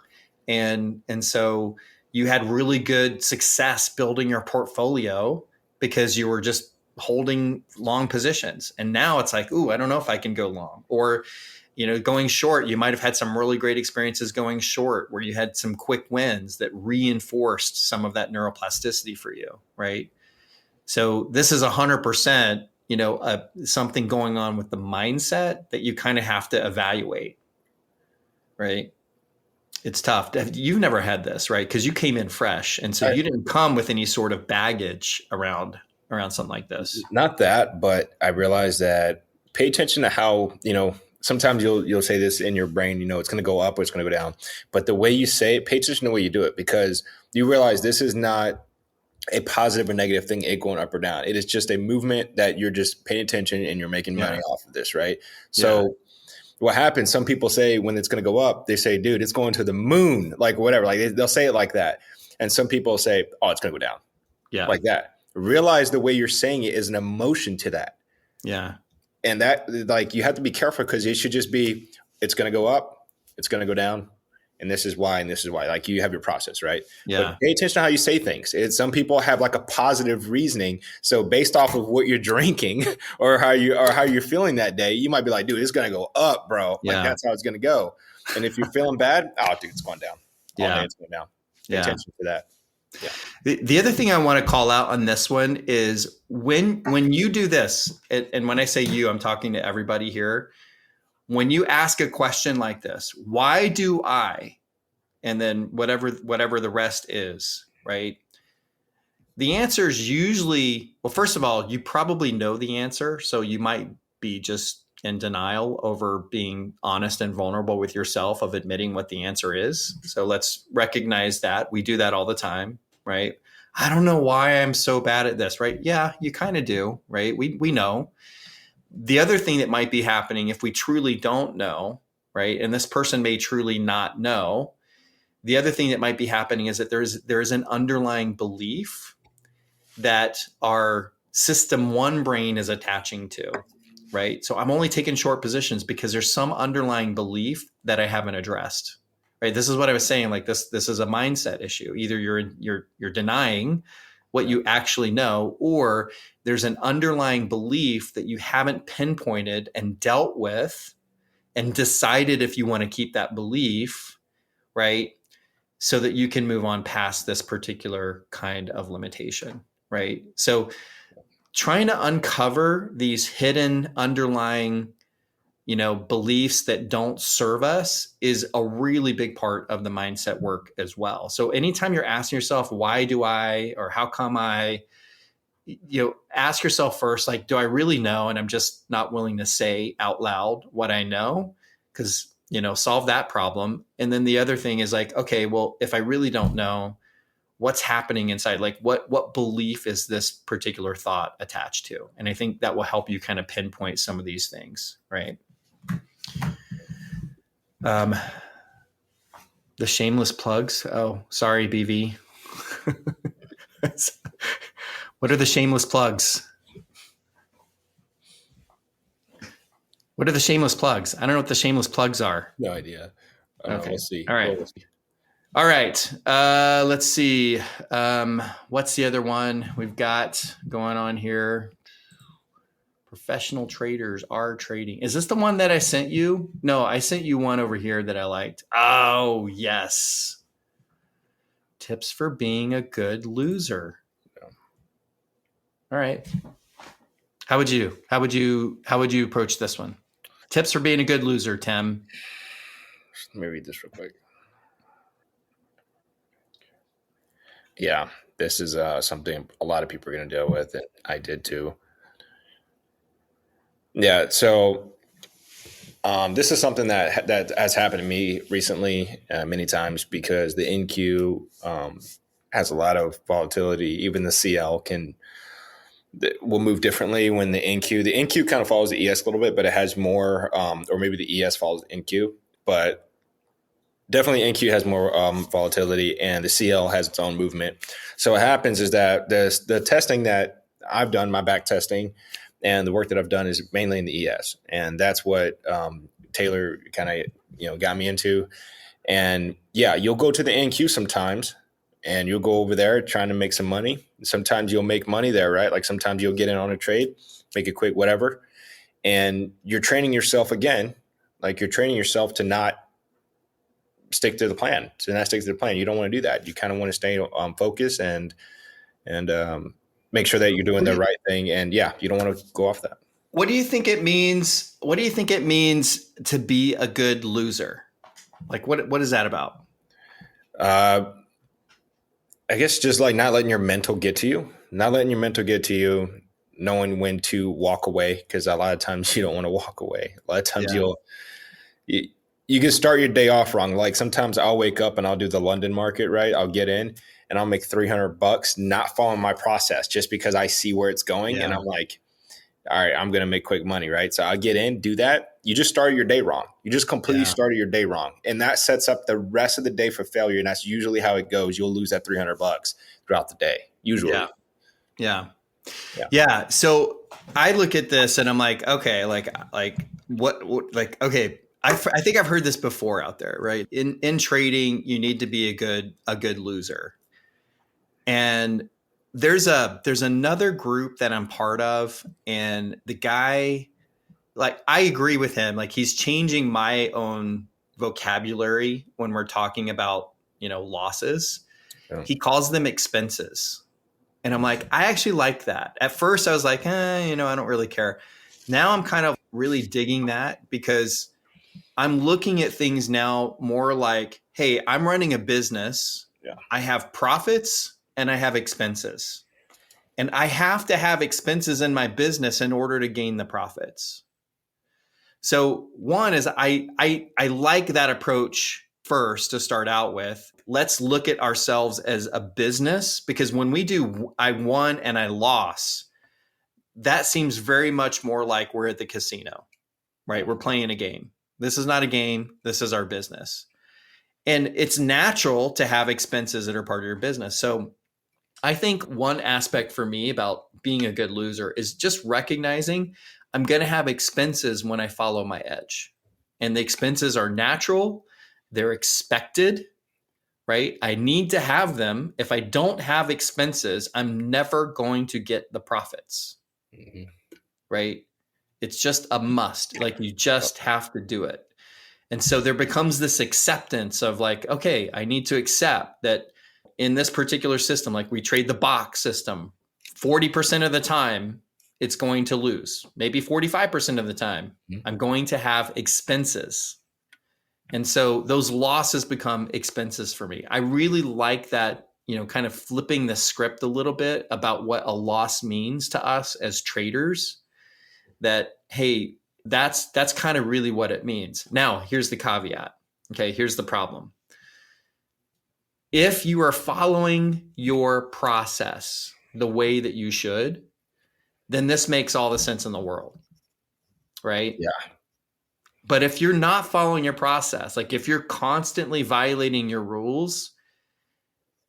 And so you had really good success building your portfolio because you were just holding long positions. And now it's like, ooh, I don't know if I can go long. Or, going short, you might have had some really great experiences going short where you had some quick wins that reinforced some of that neuroplasticity for you, right? So this is 100%, something going on with the mindset that you kind of have to evaluate, right? It's tough. You've never had this, right? Because you came in fresh. And so you didn't come with any sort of baggage around something like this. Not that, but I realized that pay attention to how, sometimes you'll say this in your brain, it's going to go up or it's going to go down. But the way you say it, pay attention to the way you do it, because you realize this is not a positive or negative thing, it going up or down. It is just a movement that you're just paying attention and you're making money off of this, right? So what happens, some people say when it's going to go up, they say, dude, it's going to the moon, like whatever. Like they'll say it like that. And some people say, oh, it's going to go down. Yeah. Like that. Realize the way you're saying it is an emotion to that. Yeah. And that, like, you have to be careful because it should just be, it's going to go up, it's going to go down. And this is why, and this is why. Like, you have your process, right? Yeah. But pay attention to how you say things. Some people have like a positive reasoning. So based off of what you're drinking or how you're feeling that day, you might be like, dude, it's going to go up, bro. Like that's how it's going to go. And if you're feeling bad, oh, dude, it's going down. Yeah. It's going down. Pay attention to that. Yeah. The other thing I want to call out on this one is when you do this, and when I say you, I'm talking to everybody here. When you ask a question like this, why do I, and then whatever the rest is, right? The answer is usually, well, first of all, you probably know the answer. So you might be just in denial over being honest and vulnerable with yourself of admitting what the answer is. So let's recognize that. We do that all the time, right? I don't know why I'm so bad at this, right? Yeah, you kind of do, right? We know. The other thing that might be happening if we truly don't know, right? And this person may truly not know. The other thing that might be happening is that there is an underlying belief that our system one brain is attaching to, right? So I'm only taking short positions because there's some underlying belief that I haven't addressed, right? This is what I was saying. Like this is a mindset issue. Either you're denying what you actually know, or there's an underlying belief that you haven't pinpointed and dealt with and decided if you want to keep that belief, right? So that you can move on past this particular kind of limitation, right? So trying to uncover these hidden underlying, beliefs that don't serve us is a really big part of the mindset work as well. So anytime you're asking yourself, why do I, or how come I, ask yourself first, like, do I really know? And I'm just not willing to say out loud what I know, because, solve that problem. And then the other thing is like, okay, well, if I really don't know, what's happening inside? Like what belief is this particular thought attached to? And I think that will help you kind of pinpoint some of these things, right? The shameless plugs. Oh, sorry, BV. What are the shameless plugs? What are the shameless plugs? I don't know what the shameless plugs are. No idea. Okay. We'll see. All right. We'll see. All right. Let's see. What's the other one we've got going on here? Professional traders are trading. Is this the one that I sent you? No, I sent you one over here that I liked. Oh, yes. Tips for being a good loser. Yeah. All right. How would you approach this one? Tips for being a good loser, Tim. Let me read this real quick. Yeah, this is something a lot of people are going to deal with, and I did too. Yeah, so this is something that has happened to me recently many times because the NQ has a lot of volatility. Even the CL will move differently when the NQ kind of follows the ES a little bit, but it has more, or maybe the ES follows the NQ, but definitely NQ has more volatility, and the CL has its own movement. So what happens is that the testing that I've done, my back testing, and the work that I've done is mainly in the ES, and that's what Taylor kind of got me into. And yeah, you'll go to the NQ sometimes, and you'll go over there trying to make some money. Sometimes you'll make money there, right? Like sometimes you'll get in on a trade, make it quick, whatever, and you're training yourself again. Like you're training yourself to not stick to the plan. You don't want to do that. You kind of want to stay focused and make sure that you're doing the right thing. And yeah, you don't want to go off that. What do you think it means? What do you think it means to be a good loser? Like what is that about? I guess just like not letting your mental get to you, knowing when to walk away. Cause a lot of times you don't want to walk away. A lot of times you can start your day off wrong. Like sometimes I'll wake up and I'll do the London market, right? I'll get in and I'll make $300, not following my process just because I see where it's going. Yeah. And I'm like, all right, I'm going to make quick money, right? So I'll get in, do that. You just started your day wrong. You just completely started your day wrong. And that sets up the rest of the day for failure. And that's usually how it goes. You'll lose that $300 throughout the day, usually. Yeah. So I look at this and I'm like, okay, okay. I think I've heard this before out there, right? In trading, you need to be a good loser. And there's another group that I'm part of, and the guy, like, I agree with him. Like, he's changing my own vocabulary when we're talking about, losses. Yeah. He calls them expenses. And I'm like, I actually like that. At first I was like, I don't really care. Now I'm kind of really digging that because I'm looking at things now more like, hey, I'm running a business. Yeah. I have profits and I have expenses. And I have to have expenses in my business in order to gain the profits. So one is I like that approach first to start out with. Let's look at ourselves as a business, because when we do I won and I lost, that seems very much more like we're at the casino, right? We're playing a game. This is not a game. This is our business. And it's natural to have expenses that are part of your business. So I think one aspect for me about being a good loser is just recognizing I'm going to have expenses when I follow my edge. And the expenses are natural. They're expected, right? I need to have them. If I don't have expenses, I'm never going to get the profits, right? It's just a must. Like, you just have to do it. And so there becomes this acceptance of like, okay, I need to accept that in this particular system, like we trade the box system, 40% of the time it's going to lose. Maybe 45% of the time I'm going to have expenses. And so those losses become expenses for me. I really like that, kind of flipping the script a little bit about what a loss means to us as traders. That, hey, that's kind of really what it means. Now, here's the caveat. Okay, here's the problem. If you are following your process the way that you should, then this makes all the sense in the world, right? Yeah. But if you're not following your process, like if you're constantly violating your rules,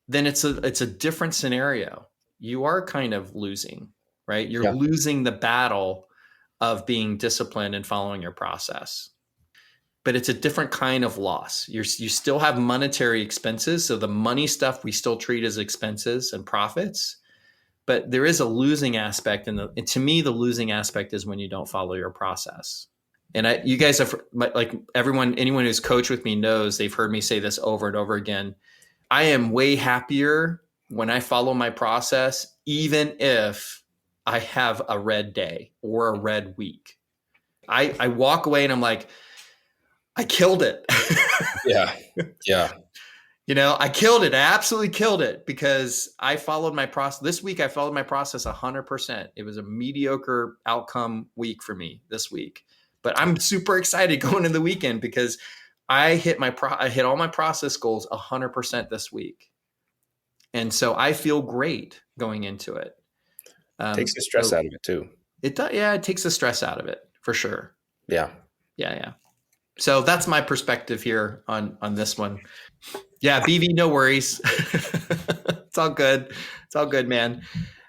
then it's a different scenario. You are kind of losing, right? You're losing the battle of being disciplined and following your process. But it's a different kind of loss. You still have monetary expenses. So the money stuff we still treat as expenses and profits, but there is a losing aspect. And to me, the losing aspect is when you don't follow your process. And you guys have, like anyone who's coached with me knows, they've heard me say this over and over again. I am way happier when I follow my process, even if I have a red day or a red week. I walk away and I'm like, I killed it. Yeah. I killed it. I absolutely killed it because I followed my process. This week, I followed my process 100%. It was a mediocre outcome week for me this week, but I'm super excited going into the weekend because I hit all my process goals 100% this week. And so I feel great going into it. Takes the stress out of it too. It does. Yeah. It takes the stress out of it for sure. Yeah. So that's my perspective here on this one. Yeah, BV, no worries. It's all good. It's all good, man.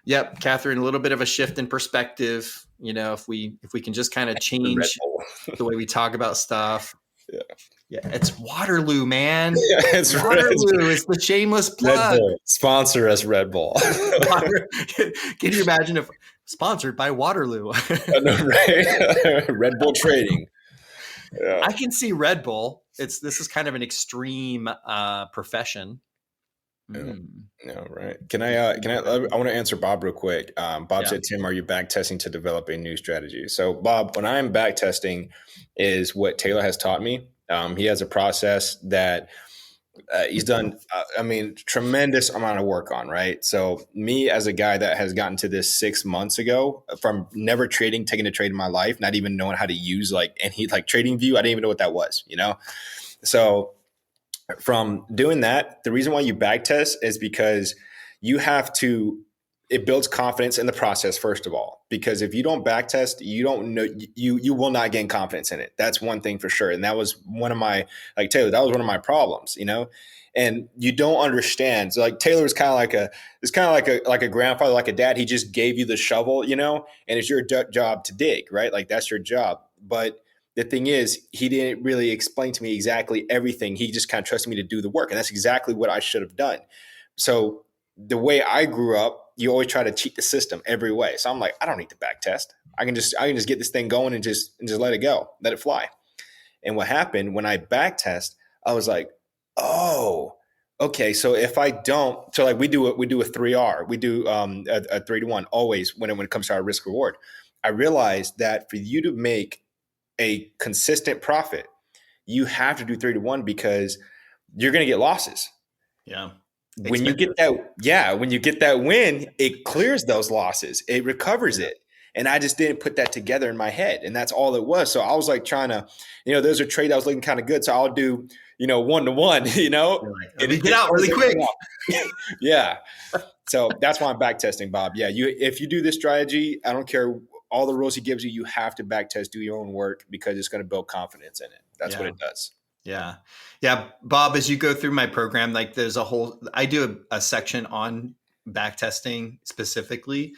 Yep, Catherine, a little bit of a shift in perspective. If we can just kind of change the way we talk about stuff. Yeah, it's Waterloo, man. Yeah, it's Waterloo. It's the shameless plug. Sponsor us, Red Bull. Can you imagine if sponsored by Waterloo? I know, right? Red Bull Trading. Yeah. I can see Red Bull. This is kind of an extreme profession. Yeah, right. I want to answer Bob real quick. Bob said, Tim, are you back testing to develop a new strategy? So Bob, when I'm back testing is what Taylor has taught me. He has a process that he's done, tremendous amount of work on, right? So me as a guy that has gotten to this 6 months ago from never taking a trade in my life, not even knowing how to use any Trading View. I didn't even know what that was, So from doing that, the reason why you back test is because it builds confidence in the process, first of all, because if you don't back test, you don't know, you will not gain confidence in it. That's one thing for sure. And that was one of my, Taylor, that was one of my problems, and you don't understand. So Taylor is kind of like a grandfather, like a dad. He just gave you the shovel, and it's your job to dig, right? That's your job. But the thing is, he didn't really explain to me exactly everything. He just kind of trusted me to do the work. And that's exactly what I should have done. So the way I grew up, you always try to cheat the system every way. So I'm like, I don't need to back test. I can just get this thing going and just let it go, let it fly. And what happened when I back test, I was like, oh, okay. So if I don't, we do a 3R, we do a 3-to-1 always when it comes to our risk reward. I realized that for you to make a consistent profit, you have to do 3-to-1 because you're going to get losses. Yeah. When you get that win, it clears those losses. It recovers it. And I just didn't put that together in my head. And that's all it was. So I was trying to, there's a trade that was looking kind of good. So I'll do, 1-to-1, and get out really quick. Yeah. So that's why I'm back testing, Bob. Yeah. If you do this strategy, I don't care all the rules he gives you, you have to back test, do your own work because it's going to build confidence in it. That's what it does. Yeah. Yeah. Bob, as you go through my program, I do a section on back testing specifically.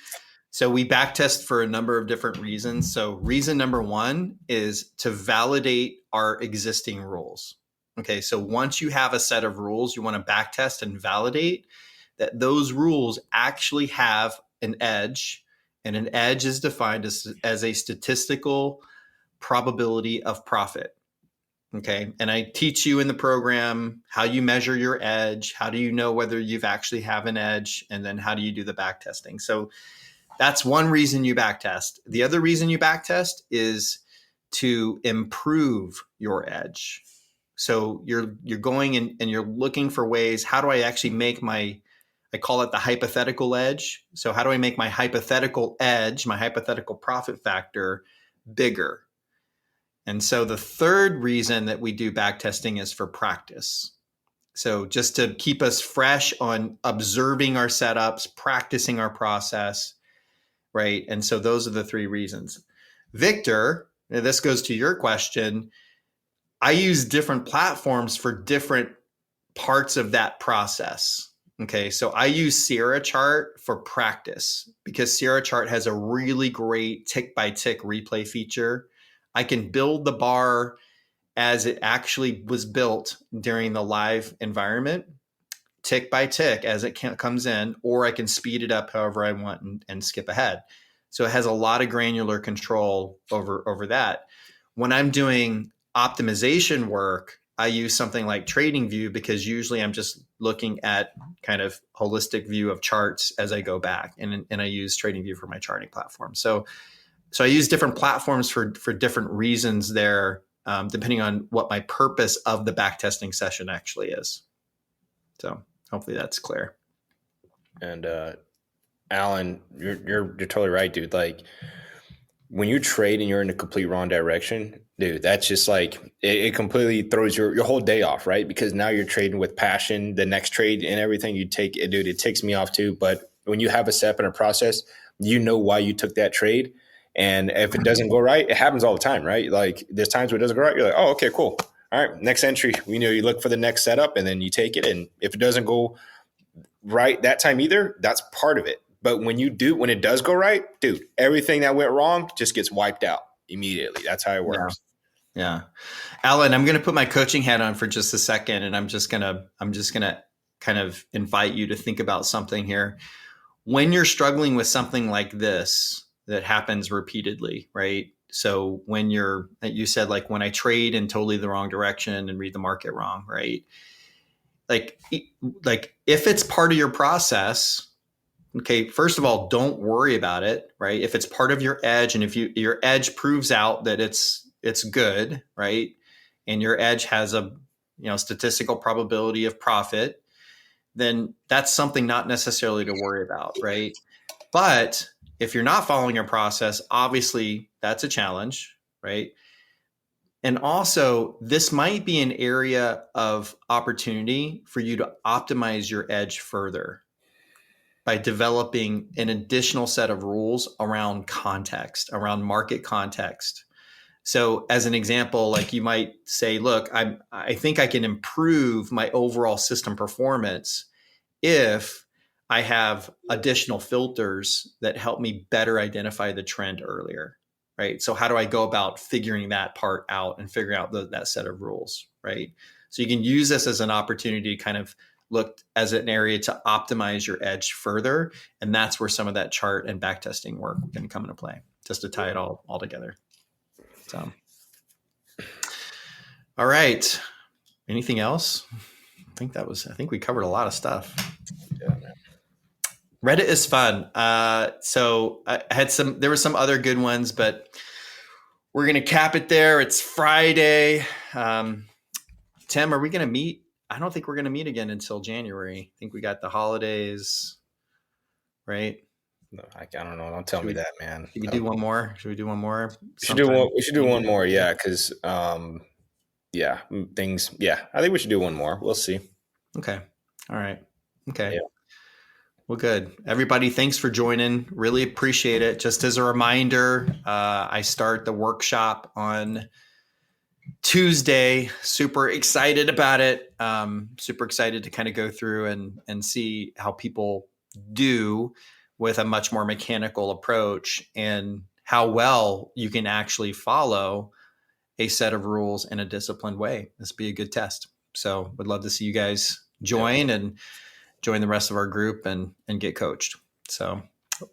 So we back test for a number of different reasons. So reason number one is to validate our existing rules. Okay. So once you have a set of rules, you want to back test and validate that those rules actually have an edge, and an edge is defined as a statistical probability of profit. Okay. And I teach you in the program how you measure your edge. How do you know whether you've actually have an edge? And then how do you do the back testing? So that's one reason you back test. The other reason you back test is to improve your edge. So you're going and you're looking for ways, how do I actually make I call it the hypothetical edge. So how do I make my hypothetical edge, my hypothetical profit factor bigger? And so the third reason that we do back testing is for practice. So just to keep us fresh on observing our setups, practicing our process, right? And so those are the three reasons. Victor, this goes to your question. I use different platforms for different parts of that process. Okay, so I use Sierra Chart for practice because Sierra Chart has a really great tick by tick replay feature. I can build the bar as it actually was built during the live environment, tick by tick as it comes in, or I can speed it up however I want and skip ahead. So it has a lot of granular control over that. When I'm doing optimization work, I use something like TradingView because usually I'm just looking at kind of holistic view of charts as I go back, and I use TradingView for my charting platform. So I use different platforms for different reasons there, depending on what my purpose of the backtesting session actually is. So hopefully that's clear. And Alan, you're totally right, dude. Like when you trade and you're in a complete wrong direction, dude, that's just like it completely throws your whole day off, right? Because now you're trading with passion. The next trade and everything you take, dude, it ticks me off too. But when you have a step and a process, you know why you took that trade. And if it doesn't go right, it happens all the time, right? Like there's times where it doesn't go right, you're like, oh, okay, cool. All right, next entry. You look for the next setup and then you take it. And if it doesn't go right that time either, that's part of it. But when it does go right, dude, everything that went wrong just gets wiped out immediately. That's how it works. Yeah. Alan, I'm going to put my coaching hat on for just a second. And I'm just going to kind of invite you to think about something here. When you're struggling with something like this that happens repeatedly, right? So when you said like when I trade in totally the wrong direction and read the market wrong, right? Like if it's part of your process, okay, first of all, don't worry about it, right? If it's part of your edge and if your edge proves out that it's good, right? And your edge has a statistical probability of profit, then that's something not necessarily to worry about, right? But if you're not following your process, obviously that's a challenge, right? And also, this might be an area of opportunity for you to optimize your edge further by developing an additional set of rules around context, around market context. So as an example, like you might say, look, I think I can improve my overall system performance if I have additional filters that help me better identify the trend earlier, right? So how do I go about figuring that part out and figuring out that set of rules, right? So you can use this as an opportunity to kind of look as an area to optimize your edge further. And that's where some of that chart and backtesting work can come into play, just to tie it all together. So, all right. Anything else? I think we covered a lot of stuff. Yeah, man. Reddit is fun. So I had there were some other good ones, but we're going to cap it there. It's Friday. Tim, are we going to meet? I don't think we're going to meet again until January. I think we got the holidays, right? No, I don't know. Don't tell me that, man. Should we do one more? We should do one more. Yeah. Cause, things. Yeah. I think we should do one more. We'll see. Okay. All right. Okay. Yeah. Well, good. Everybody, thanks for joining. Really appreciate it. Just as a reminder, I start the workshop on Tuesday. Super excited about it. Super excited to kind of go through and see how people do with a much more mechanical approach and how well you can actually follow a set of rules in a disciplined way. This would be a good test. So would love to see you guys join and join the rest of our group and get coached. So,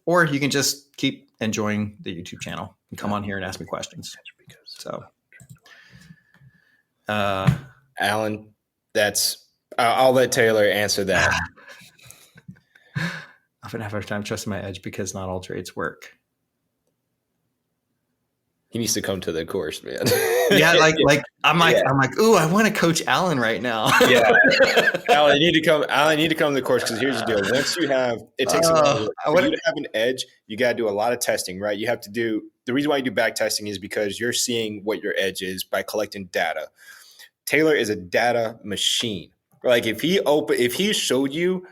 or you can just keep enjoying the YouTube channel and come on here and ask me questions. So, Alan, I'll let Taylor answer that. I'm going to have a hard time trusting my edge because not all trades work. He needs to come to the course, man. Yeah, I'm like, ooh, I want to coach Alan right now. Yeah, Alan, you need to come. Alan, you need to come to the course because here's the deal. Once you have, it takes a while. For you to have an edge, you got to do a lot of testing, right? You have to do. The reason why you do back testing is because you're seeing what your edge is by collecting data. Taylor is a data machine. Like if he showed you.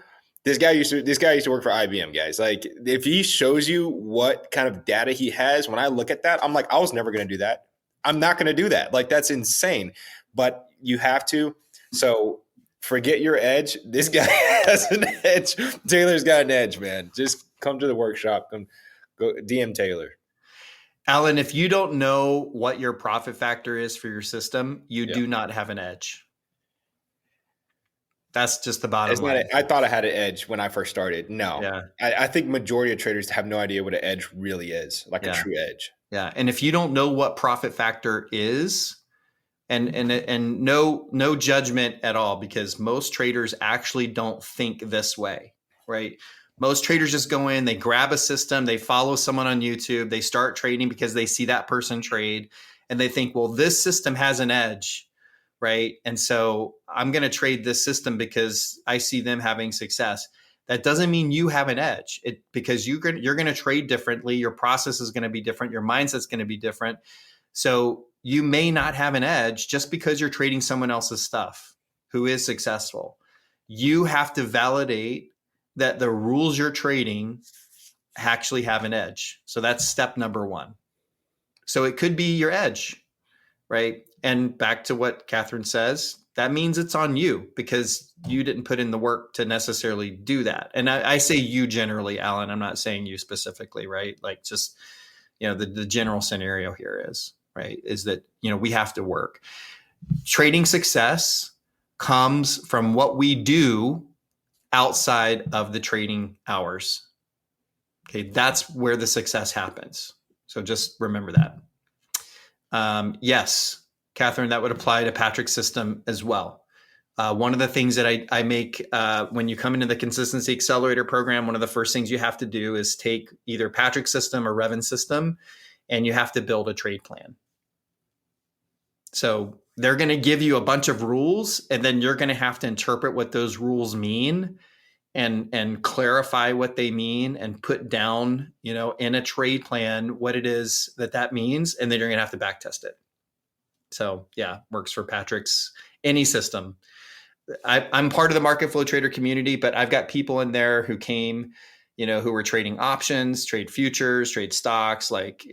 This guy used to work for IBM, guys. Like if he shows you what kind of data he has, when I look at that, I'm like, I was never going to do that. I'm not going to do that. Like that's insane. But you have to. So forget your edge. This guy has an edge. Taylor's got an edge, man. Just come to the workshop. Go DM Taylor. Alan, if you don't know what your profit factor is for your system, you do not have an edge. That's just the bottom line. I thought I had an edge when I first started. No. Yeah. I think majority of traders have no idea what an edge really is, like a true edge. Yeah. And if you don't know what profit factor is, and no judgment at all, because most traders actually don't think this way, right? Most traders just go in, they grab a system, they follow someone on YouTube, they start trading because they see that person trade, and they think, well, this system has an edge, right? And so I'm going to trade this system because I see them having success. That doesn't mean you have an edge, because you're going to trade differently. Your process is going to be different. Your mindset's going to be different. So you may not have an edge just because you're trading someone else's stuff who is successful. You have to validate that the rules you're trading actually have an edge. So that's step number one. So it could be your edge, right? And back to what Catherine says, that means it's on you because you didn't put in the work to necessarily do that. And I say you generally, Alan, I'm not saying you specifically, right? Like just, the general scenario here is, right, is that, we have to work. Trading success comes from what we do outside of the trading hours. Okay, that's where the success happens. So just remember that. Yes, Catherine, that would apply to Patrick's system as well. One of the things that I make when you come into the Consistency Accelerator program, one of the first things you have to do is take either Patrick's system or Revan's system, and you have to build a trade plan. So they're going to give you a bunch of rules, and then you're going to have to interpret what those rules mean and clarify what they mean and put down, in a trade plan what it is that means, and then you're going to have to back test it. So yeah, works for Patrick's any system. I'm part of the Market Flow Trader community, but I've got people in there who came, who were trading options, trade futures, trade stocks. Like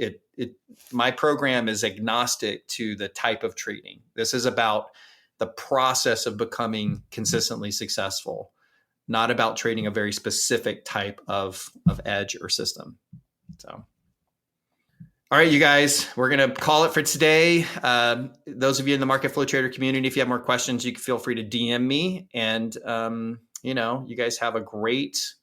my program is agnostic to the type of trading. This is about the process of becoming consistently successful, not about trading a very specific type of edge or system. So. All right, you guys, we're going to call it for today. Those of you in the Market Flow Trader community, if you have more questions, you can feel free to DM me. And, you guys have a great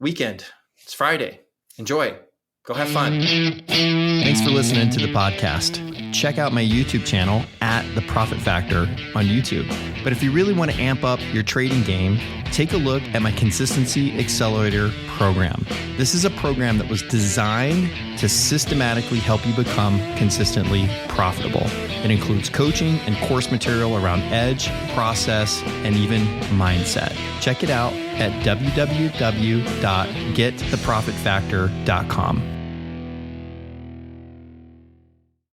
weekend. It's Friday. Enjoy. Go have fun. Thanks for listening to the podcast. Check out my YouTube channel @The Profit Factor on YouTube. But if you really want to amp up your trading game, take a look at my Consistency Accelerator program. This is a program that was designed to systematically help you become consistently profitable. It includes coaching and course material around edge, process, and even mindset. Check it out at www.gettheprofitfactor.com.